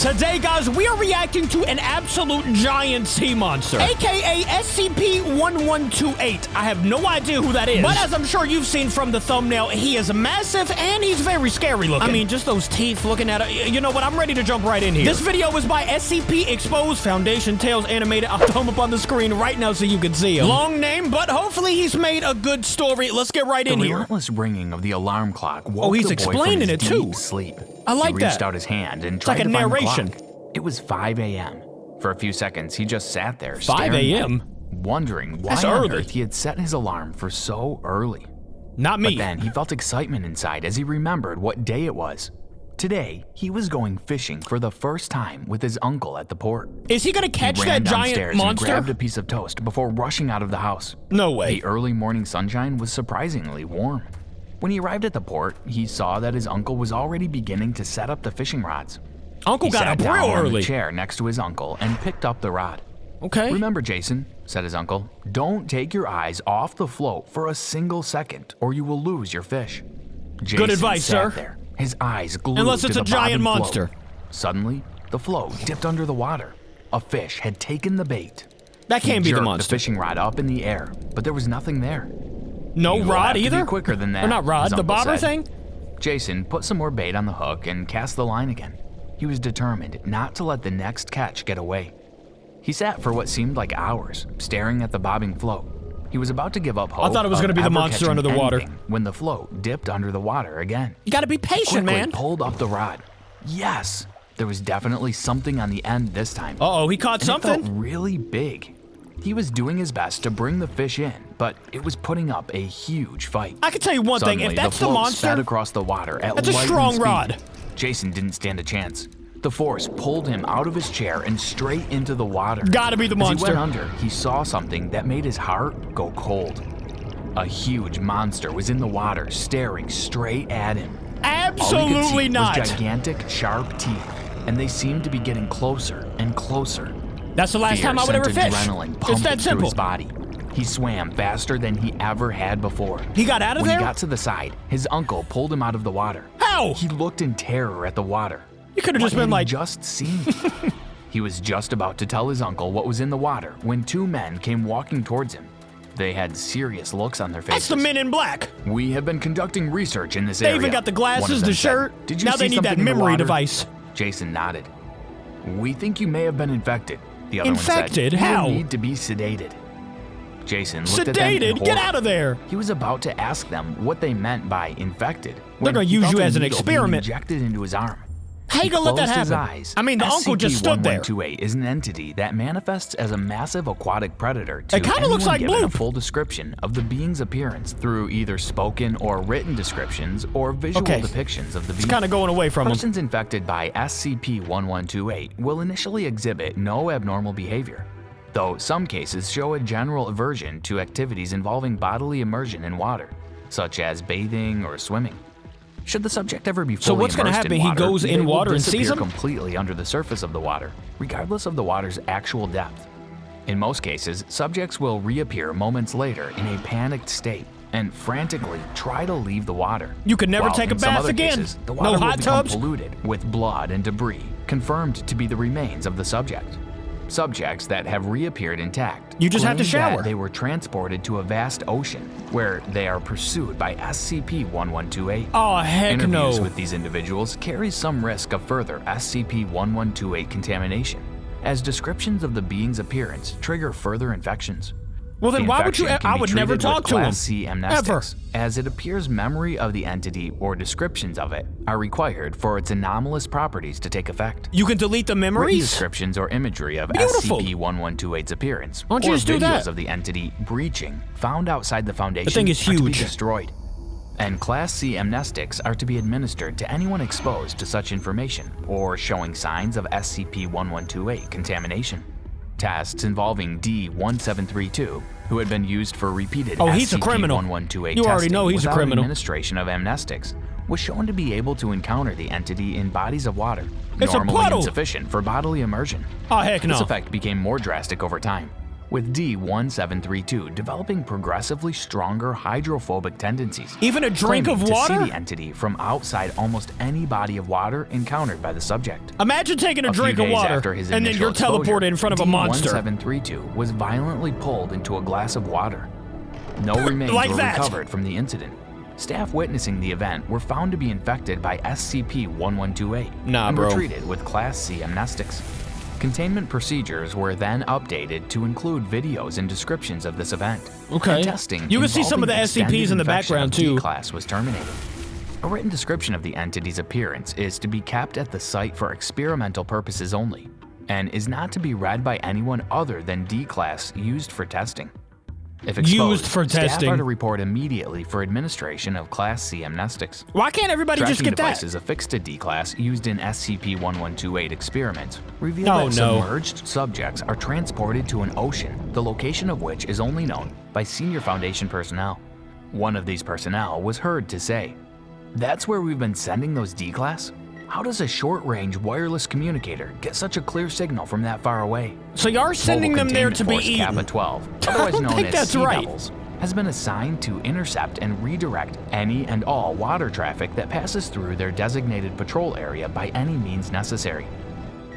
Today, guys, we are reacting to an absolute giant sea monster, aka SCP-1128. I have no idea who that is, but as I'm sure you've seen from the thumbnail, he is massive and he's very scary looking. I mean, just those teeth looking at it. You know what? I'm ready to jump right in here. This video was by SCP Exposed Foundation Tales Animated. I'll throw him up on the screen right now so you can see him. Long name, but hopefully he's made a good story. Let's get right in here. The relentless ringing of the alarm clock woke he's the boy explaining from it his too. deep sleep. I like he that. reached out his hand and It's tried like a to find narration. the clock. It was 5 a.m. For a few seconds, he just sat there 5 a.m.? wondering why That's on early. earth he had set his alarm for so early. Not me. But then he felt excitement inside as he remembered what day it was. Today, he was going fishing for the first time with his uncle at the port. Is he gonna catch He that ran giant downstairs monster? and grabbed a piece of toast before rushing out of the house. No way. The early morning sunshine was surprisingly warm. When he arrived at the port, he saw that his uncle was already beginning to set up the fishing rods. Uncle He got sat up down real on early. the chair next to his uncle and picked up the rod. Okay. "Remember, Jason," said his uncle, "don't take your eyes off the float for a single second or you will lose your fish." Jason advice, sat sir. there, his eyes glued Unless to it's the a giant bobbing monster. float. Suddenly, the float dipped under the water. A fish had taken the bait. That can't be the Jerked monster. the fishing rod up in the air, but there was nothing there. No "You will rod have to either? be quicker than that," Or not rod, his the uncle bobber said. thing? Jason put some more bait on the hook and cast the line again. He was determined not to let the next catch get away. He sat for what seemed like hours, staring at the bobbing float. He was about to give up hope. I thought it was of gonna be the ever monster catching under the water. anything when the float dipped under the water again. You gotta be patient, Quickly man. pulled up the rod. Yes, there was definitely something on the end this time. Uh-oh, he caught And it something. felt really big. He was doing his best to bring the fish in, but it was putting up a huge fight. I can tell you one thing, Suddenly, if that's the float monster, sped across the water at that's a lightning strong speed. rod. Jason didn't stand a chance. The force pulled him out of his chair and straight into the water. Gotta be the monster. As he went under, he saw something that made his heart go cold. A huge monster was in the water, staring straight at him. All he could absolutely see not. was gigantic, sharp teeth, and they seemed to be getting closer and closer. That's the last Fear time I would ever sent fish. adrenaline It's pumping that through simple. his body. He swam faster than he ever had before. He got out of When there? he got to the side, his uncle pulled him out of the water. How? He looked in terror at the water. You could have just What been had he like, just seen. He was just about to tell his uncle what was in the water when two men came walking towards him. They had serious looks on their faces. that's the Men in Black. "We have been conducting research in this They area." even got the one of glasses, them the said. shirt. "Did you Now see they need that something in the memory water?" device. Jason nodded. "We think you may have been infected," the other Infected? one said. How? "You need to be sedated." Jason looked at them in Sedated? Get horror. out of there. He was about to ask them what they meant by infected. They're when gonna he use felt you a as an needle being experiment. injected into his arm. How you He gonna let that closed his happen? eyes. I mean, the uncle just stood there. SCP-1128 is an entity that manifests as a massive aquatic predator to It kinda looks anyone like given a Bloop. full description of the being's appearance through either spoken or written descriptions or visual Okay. depictions of the being. It's kind of going away from him. Persons infected by SCP-1128 will initially exhibit no abnormal behavior, though some cases show a general aversion to activities involving bodily immersion in water, such as bathing or swimming. Should the subject ever be fully So what's gonna immersed happen? in He water, goes in they will water and sees disappear him? completely under the surface of the water, regardless of the water's actual depth. In most cases, subjects will reappear moments later in a panicked state and frantically try to leave the water. You could never While take a in some bath other again. cases, the No water will hot become tubs. polluted with blood and debris, confirmed to be the remains of the subject. Subjects that have reappeared intact. You just have to claim that shower. They were transported to a vast ocean where they are pursued by SCP-1128. Oh, heck Interviews no. with these individuals carries some risk of further SCP-1128 contamination, as descriptions of the being's appearance trigger further infections. Well, then The why would you? infection can I be would never treated with talk to him. Class C Ever. amnestics, as it appears memory of the entity or descriptions of it are required for its anomalous properties to take effect. You can delete the Written memories? descriptions or imagery of Beautiful. SCP-1128's appearance, Why don't you or just do videos that? of the entity breaching found outside the Foundation thing is are to be huge. destroyed. And Class C amnestics are to be administered to anyone exposed to such information or showing signs of SCP-1128 contamination. Tests involving D-1732, who had been used for repeated Oh, he's a criminal. SCP-1128 You already testing know he's a without criminal. administration of amnestics, was shown to be able to encounter the entity in bodies of water, It's a normally puddle. insufficient for bodily immersion. Oh, heck no. This effect became more drastic over time. with D-1732 developing progressively stronger hydrophobic tendencies. Even a drink of claiming water? To see the entity from outside almost any body of water encountered by the subject. Imagine taking a drink of water, and then you're teleported in front of a monster. D-1732 was violently pulled into a glass of water. No remains were recovered from the incident. Staff witnessing the event were found to be infected by SCP-1128 and were treated with Class C amnestics. Containment procedures were then updated to include videos and descriptions of this event. Okay. And testing you can see some of the SCPs in the background too. D-Class was terminated. A written description of the entity's appearance is to be kept at the site for experimental purposes only, and is not to be read by anyone other than D-Class used for testing. If exposed, staff are to report immediately for administration of Class C amnestics. Why can't everybody just get that? Tracking devices affixed to D-Class used in SCP-1128 experiments reveal that submerged subjects are transported to an ocean, the location of which is only known by senior Foundation personnel. One of these personnel was heard to say, "That's where we've been sending those D-Class? How does a short-range wireless communicator get such a clear signal from that far away?" So you're sending them there to be eaten. Kappa 12, otherwise known as Sea Devils, has been assigned to intercept and redirect any and all water traffic that passes through their designated patrol area by any means necessary.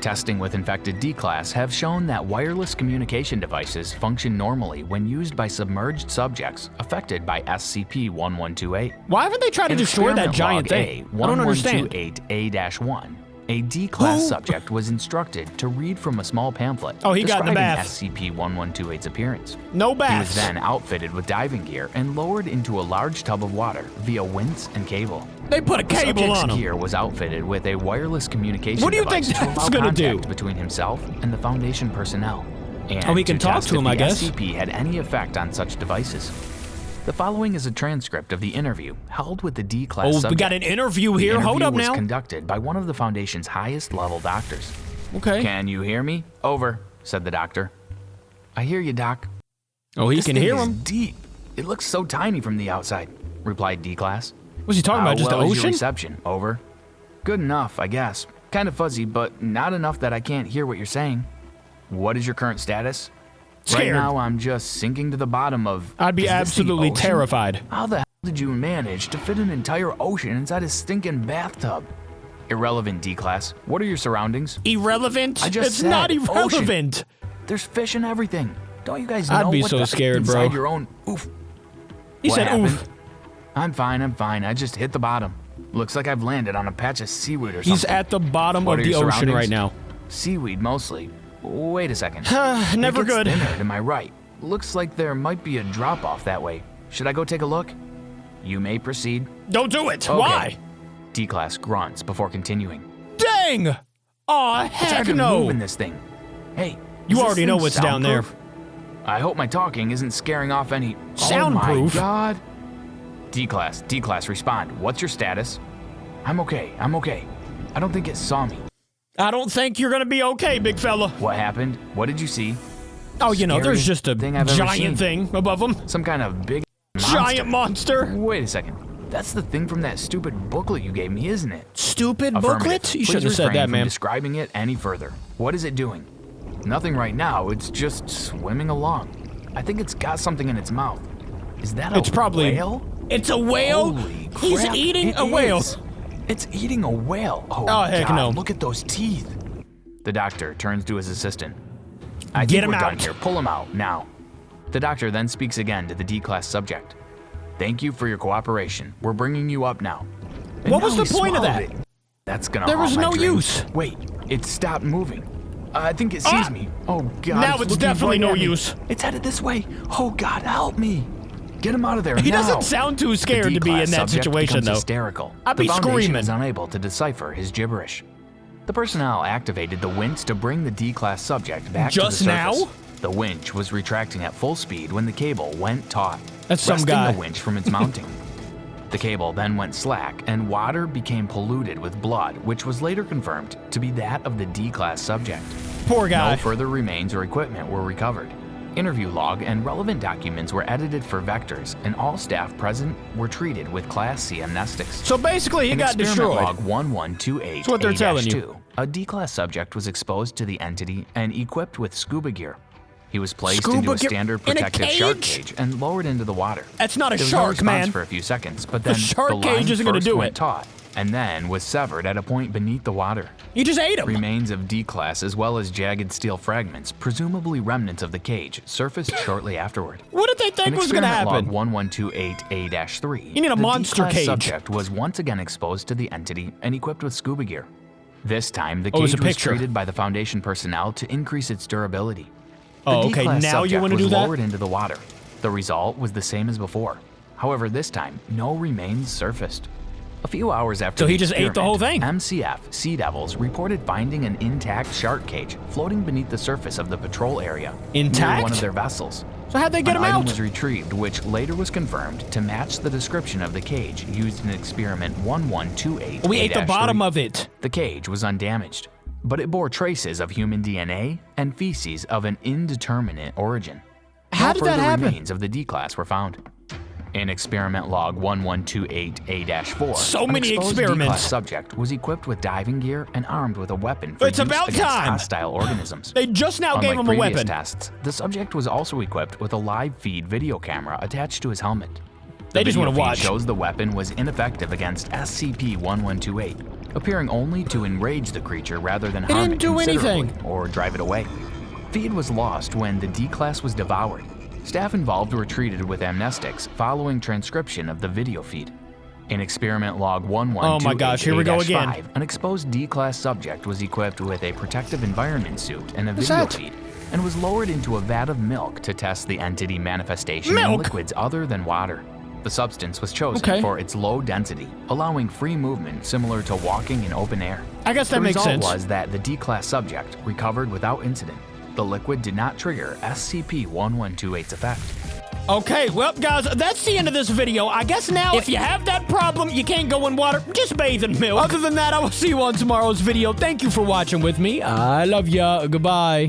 Testing with infected D-Class have shown that wireless communication devices function normally when used by submerged subjects affected by SCP-1128. Why haven't they tried to destroy that giant thing? I don't understand. 1128A-1, a D-Class subject was instructed to read from a small pamphlet describing SCP-1128's appearance. No baths. He was then outfitted with diving gear and lowered into a large tub of water via winch and cable. They put a cable on him. The gear was outfitted with a wireless communication device. What do you think that's gonna do? Between himself and the Foundation personnel. And he can talk to him, I guess. If the SCP had any effect on such devices. The following is a transcript of the interview held with the D-Class subject. We got an interview here. Hold up now. The interview was conducted by one of the Foundation's highest-level doctors. Okay. "Can you hear me? Over," said the doctor. "I hear you, Doc." Oh, he can hear him. Deep. It looks so tiny from the outside," replied D-Class. What's he talking about? Just the ocean? Your reception? Over. "Good enough, I guess. Kind of fuzzy, but not enough that I can't hear what you're saying." "What is your current status?" Scared. "Right now, I'm just sinking to the bottom of..." I'd be absolutely terrified. "How the hell did you manage to fit an entire ocean inside a stinking bathtub?" "Irrelevant, D-Class. What are your surroundings?" Irrelevant? I just It's said not irrelevant. Ocean. There's fish and everything. Don't you guys know I'd be what so the scared, inside bro. your own oof? He What said happened? oof. I'm fine. I just hit the bottom. Looks like I've landed on a patch of seaweed or something." He's at the bottom of the ocean right now. "Seaweed, mostly. Wait a second. Never it gets good. thinner to my right. Looks like there might be a drop-off that way. Should I go take a look?" "You may proceed." Don't do it. Okay. Why? D-Class grunts before continuing. Dang! Aw, It's hard heck to no. move in this thing. Hey, You is this already know thing what's down there. soundproof? I hope my talking isn't scaring off any... Soundproof? Oh my God. D-Class, respond. What's your status? I'm okay. I don't think it saw me." I don't think you're gonna be okay, big fella. "What happened? What did you see?" Oh, you know, there's just a thing I've ever giant seen. thing above him. Some kind of big Giant monster. Wait a second. That's the thing from that stupid booklet you gave me, isn't it? Stupid Affirmative. booklet? You Please shouldn't have said refrain that, from man. describing it any further. What is it doing? Nothing right now. It's just swimming along. I think it's got something in its mouth. Is that It's probably whale? It's a whale? Holy crap, He's eating it a whale. is. It's eating a whale. Oh, heck God, no. Look at those teeth. The doctor turns to his assistant. "I Get think him we're done out. here. Pull him out, now." The doctor then speaks again to the D-Class subject. "Thank you for your cooperation. We're bringing you up now." And What was now the he point of swallowed that? it. That's gonna There was haunt my no dreams. use. Wait, it stopped moving. I think it sees me. Oh God! Now it's looking definitely right no at me. use. It's headed this way. Oh God, help me! Get him out of there He now. doesn't sound too scared to be in D-Class that subject situation, becomes though. Hysterical. I'd be the Foundation screaming. is unable to decipher his gibberish. The personnel activated the winch to bring the D-Class subject back Just to the surface. now? The winch was retracting at full speed when the cable went taut, That's some wresting guy. the winch from its mounting. The cable then went slack, and water became polluted with blood, which was later confirmed to be that of the D-Class subject. Poor guy. No further remains or equipment were recovered. Interview log and relevant documents were edited for vectors, and all staff present were treated with Class C amnestics. So basically, he In got experiment destroyed. log 1128 That's what they're telling you. A D-Class subject was exposed to the entity and equipped with scuba gear. He was placed Scuba into a gear standard in a protective shark cage? cage and lowered into the water. That's not a There was no shark, response man. for a few seconds, but The then shark the cage line isn't gonna first do went it. taut and then was severed at a point beneath the water. You just ate him. Remains of D-Class as well as jagged steel fragments, presumably remnants of the cage, surfaced shortly afterward. What did they think was gonna happen? Log 1128A-3. You need a the monster D-Class cage. subject was once again exposed to the entity and equipped with scuba gear. This time, the Oh, there's cage a was picture. treated by the Foundation personnel to increase its durability. Oh, The okay, D-Class now you subject wanna was do that? lowered into the water. The result was the same as before. However, this time, no remains surfaced. A few hours after So the he just ate the whole thing? MCF Sea Devils reported finding an intact shark cage floating beneath the surface of the patrol area near Intact? one of their vessels. So how'd they get him An item out? was retrieved, which later was confirmed to match the description of the cage used in experiment 1128. We ate the bottom of it. The cage was undamaged, but it bore traces of human DNA and feces of an indeterminate origin. How No did that further happen? remains of the D-Class were found. In experiment log 1128A-4, So an many exposed experiments. D-Class subject was equipped with diving gear and armed with a weapon for It's use about against time. hostile organisms. They just now gave Unlike him a previous weapon. tests, the subject was also equipped with a live feed video camera attached to his helmet. They The just video wanna feed watch. shows the weapon was ineffective against SCP-1128, appearing only to enrage the creature rather than harm didn't it do considerably anything. or drive it away. Feed was lost when the D-Class was devoured. Staff involved were treated with amnestics following transcription of the video feed. In experiment log 1128A-5, Oh my gosh, here we go again. an exposed D-Class subject was equipped with a protective environment suit and a What's video that? feed, and was lowered into a vat of milk to test the entity manifestation in Milk? liquids other than water. The substance was chosen Okay. for its low density, allowing free movement similar to walking in open air. I guess that makes The sense. result was that the D-Class subject recovered without incident. The liquid did not trigger SCP-1128's effect. Okay, well, guys, that's the end of this video. I guess now, if you have that problem, you can't go in water, just bathe in milk. Other than that, I will see you on tomorrow's video. Thank you for watching with me. I love ya. Goodbye.